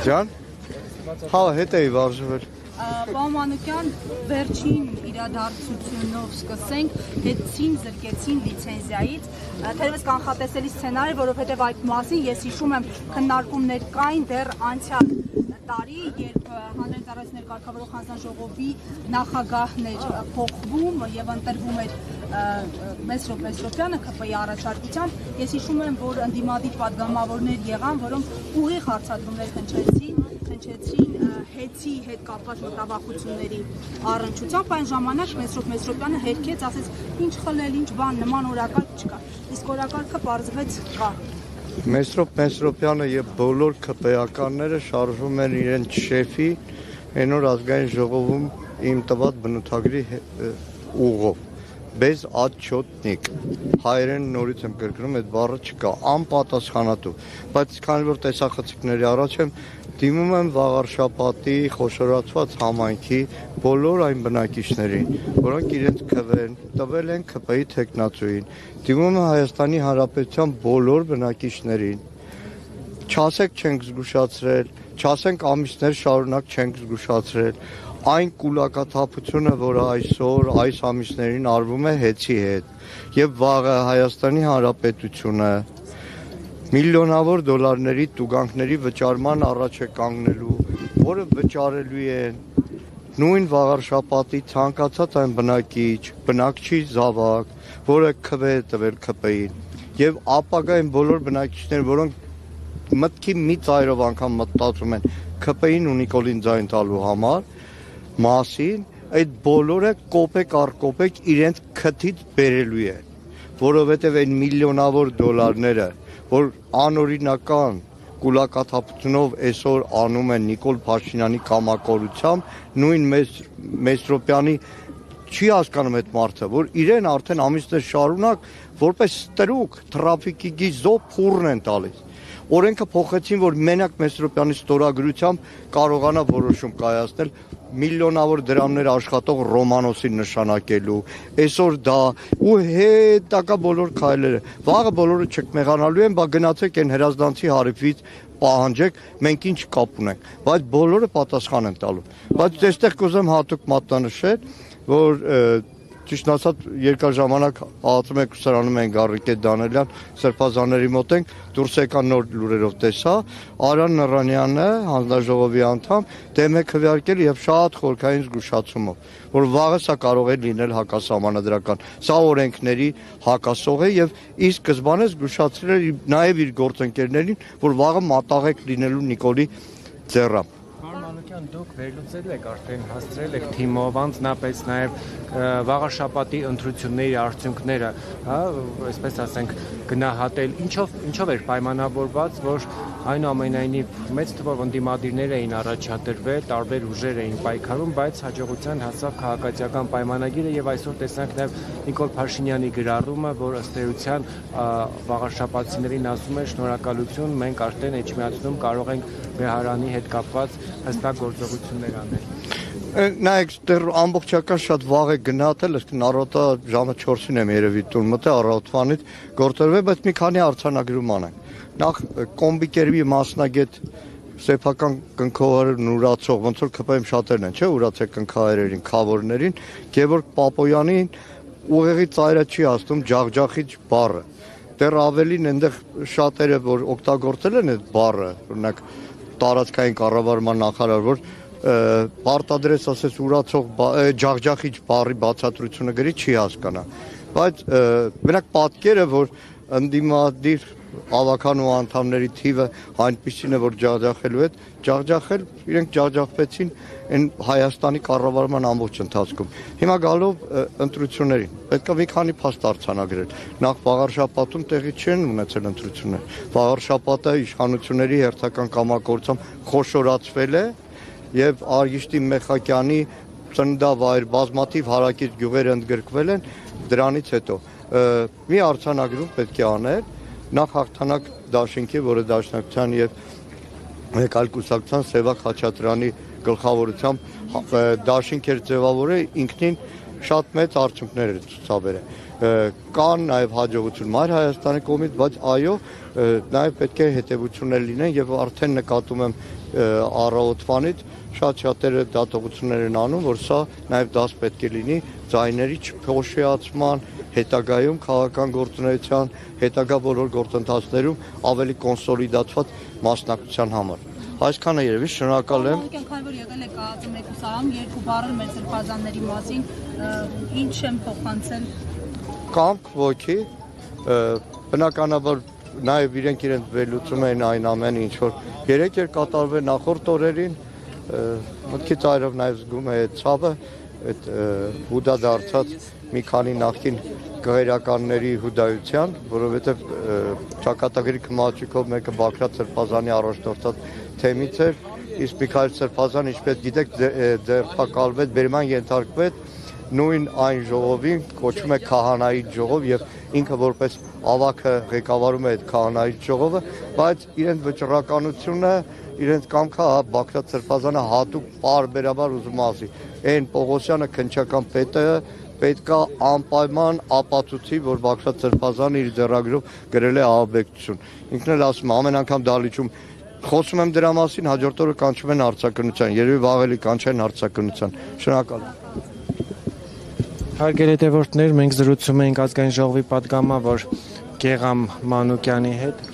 Ջան, հա հետ էի վարժվել։ Պարոն Մանուկյան, վերջին իրադարձությունով սկսենք, հետցին զրկեցին լիցենզիայից, թերևս կանխատեսելի սցենար է, որովհետև այդ մասին ես հիշում եմ քննարկումներ կային դեռ անցյալ տարի, երբ հանրենտարացիներ կարգավորող հանձնաժողովի նախագահն էր փոխվում եւ ընտրվում էր Մեսրոպ Մեսրոպյանը ԿՊ-ի առաջարկությամբ, ես հիշում եմ, որ ընդդիմադիր պատգամավորներ եղան, որոնք ուղիղ հարցադրումներ հնչեցրին հետի հետ կապված մտավախությունների առնչությամբ, այն ժամանակ Մեսրոպ Մեսրոպյանը հերքեց, ասեց ինչ խլել, ինչ բան, նման օրակարգ չկա, իսկ օրակարգը պարզվեց կա։ Մեսրոպ Մեսրոպյանը եւ բոլոր ԿՊ-ականները շարժվում են իրենց շեֆի այնօր ազգային ժողովում իմ տված բնութագրի ուղով bez отчетник հայերեն նորից եմ կրկնում այդ բառը չկա անպատասխանատու բայց քանի որ տեսախցիկների առաջ եմ դիմում եմ վաղարշապատի խոշորացված համայնքի բոլոր այն բնակիչներին որոնք իրենց քվեն տվել են ԿՊ-ի տեխնացուին դիմում եմ Հայաստանի Հանրապետության բոլոր բնակիչներին չասեք չենք զգուշացրել չասենք ամիսներ շարունակ չենք զգուշացրել այն կուլակաթափությունը, որը այսօր այս ամիսներին արվում է հեծի հետ եւ վաղը Հայաստանի Հանրապետությունը միլիոնավոր դոլարների տուգանքների վճարման առաջ է կանգնելու, որը վճարելու են նույն վաղարշապատի ցանկացած այն բնակչի զավակ, որը քվե է տվել ԿՊ-ին եւ ապագա այն բոլոր բնակիչներ, որոնք մտքի մի ծայրով անգամ մտածում են ԿՊ-ին ու Նիկոլին ձայն տալու համար մասին այդ բոլորը կոպեկ առ կոպեկ իրենց քթից բերելու են, որովհետև այն միլիոնավոր դոլարները, որ անօրինական կուլակաթափությունով այսօր անում են Նիկոլ Փաշինյանի կամակորությամբ, նույն Մեսրոպյանի չի հասկանում այդ մարդը, որ իրեն արդեն ամիսներ շարունակ որպես ստրուկ տրաֆիկի զոհ փուրն են տալիս։ Օրենքը փոխեցին, որ մենակ Մեսրոպյանի ստորագրությամբ կարողանա որոշում կայացնել միլիոնավոր դրամներ աշխատող Ռոմանոսին նշանակելու, այսօր դա ու հետակա բոլոր քայլերը, վաղը բոլորը չկմեղանալու են, բա գնացեք այն հրազդանցի հարիվից պահանջեք, մենք ինչ կապ ունենք, բայց բոլորը պատասխան են տալու, բայց այստեղ կուզեմ հատուկ մատնանշել, որ ճիշտ ասած երկար ժամանակ ԱԱԾՄ կուսարանում են Գառիկե Դանելյան սրբազանների մոտ ենք դուրս եկան նոր լուրերով տեսա Արան Նռանյանը հանձնաժողովի անդամ դեմ է քվեարկել եւ շատ խորքային զգուշացումով որ վաղը սա կարող է լինել հակասահմանադրական սա օրենքների հակասող է եւ ի սկզբանե զգուշացրել նաեւ իր գործընկերներին որ վաղը մատաղեք լինելու Նիկոլի ձեռամբ Դուք վերլուծել եք արդեն հասցրել եք թիմով անձնապես նաև վաղարշապատի ընտրությունների արդյունքները, հա, այսպես ասենք, գնահատել, ինչով էր պայմանավորված, որ այնուամենայնիվ մեծ թվով ընդդիմադիրներ էին առաջադրվել, տարբեր ուժեր էին պայքարում, բայց հաջողության հասավ քաղաքացիական պայմանագիրը եւ այսօր տեսանք նաև Նիկոլ Փաշինյանի գրառումը, որ ըստ էության վաղարշապատցիներին ասում է շնորհակալություն, մենք արդեն Էջմիածնում կարող ենք Բեհարանի հետ կապված հստակ գործողություններ անել։ Նայեք, դեռ ամբողջական շատ վաղ է գնահատել, իսկ առավոտը ժամը 4-ին եմ երևի տուն մտել առավոտվանից գործերվել, բայց մի քանի արձանագրում անենք։ Նախ կոմբիկերվի մասնագետ սեփական կնքողերն ուրացող, ոնց որ ԿՊ-ում շատերն են, չէ, ուրացեք կնքահայերին, քավորներին, Գևորգ Պապոյանին ուղեղի ծայրը չի ասում ջախջախիչ բառը։ Դեռ ավելին այնտեղ շատերը որ օգտագործել են այդ բառը, օրինակ տարածքային կառավարման նախարար, որ պարտադրես ասես ուրացող ջախջախիչ բառի բացատրությունը գրի չի հասկանա։ Բայց մենակ պատկերը, որ ընդդիմադիր ավականու անդամների թիվը այնպիսին է, որ ջախջախելու հետ, ջախջախել, իրենք ջախջախվեցին այն Հայաստանի կառավարման ամբողջ ընթացքում։ Հիմա գալով ընտրություններին, պետք է մի քանի փաստ արձանագրել։ Նախ Վաղարշապատում տեղի չեն ունեցել ընտրություններ։ Վաղարշապատը իշխանությունների հերթական կամակորությամբ խոշորացվել է եւ Արգիշտի Մեխակյանի ծննդավայր բազմաթիվ հարակից գյուղեր ընդգրկվել են դրանից հետո մի արձանագրում պետք է անել նախ հաղթանակ դաշինքի, որը դաշնակցության եւ մեկ այլ կուսակցության Սևակ Խաչատրյանի գլխավորությամբ դաշինք էր ձևավորել ինքնին շատ մեծ արդյունքներ էր ցուցաբերել։ կան նաև հաջողություն Մայր Հայաստանի կողմից, բայց այո, նաև պետք է հետևություններ լինեն եւ արդեն նկատում եմ առավոտվանից շատ-շատերը դատողություններ են անում, որ սա նաև դաս պետք է լինի ձայների չփոշիացման, հետագայում քաղաքական գործունեության, հետագա բոլոր գործընթացներում ավելի կոնսոլիդացված մասնակցության համար։ Այսքանը երևի, շնորհակալ եմ։ Քանի որ եղել է կայացում մեկուսարանում, երկու բառեր մեր սրբազանների մասին, ինչ եմ փոխանցել։ Կամք ոգի, բնականաբար նաև իրենք վերլուծում են այն ամենը, ինչ որ երեք էր կատարվել նախորդ օրերին, մտքից այրով նաև զգում է այդ ցավը, այդ հուդա դարձած մի քանի նախկին գղերականների հուդայության, որովհետև ճակատագրի քմաճիկով մեկը Բաքրատ Սրբազանի առաջնորդած թեմից էր, իսկ Միքայել Սրբազանը, ինչպես գիտեք, ձերբակալվեց, բերման ենթարկվեց նույն այն ժողովին, կոչվում է քահանայի ժողով եւ ինքը որպես ավագը ղեկավարում է այդ քահանայի ժողովը, բայց իրենց վճռականությունը, իրենց կամքը Բաքրատ Սրբազանը հատուկ պարբերաբար ուզում ասի, այն Պողոսյանը քնչական պետը պետքա անպայման ապացուցի, որ Բաքրատ Սրբազանը իր ձեռագրով գրել է ահաբեկչություն։ Ինքն էլ ասում է ամեն անգամ դալիճում խոսում եմ դրա մասին, հաջորդ օրը կանչում են արձակնության, երևի վաղ էլի կանչեն արձակնության։ Շնորհակալ եմ։ Հարգելի հետևորդներ, մենք զրուցում ենք ազգային ժողովի պատգամավոր Գեգամ Մանուկյանի հետ։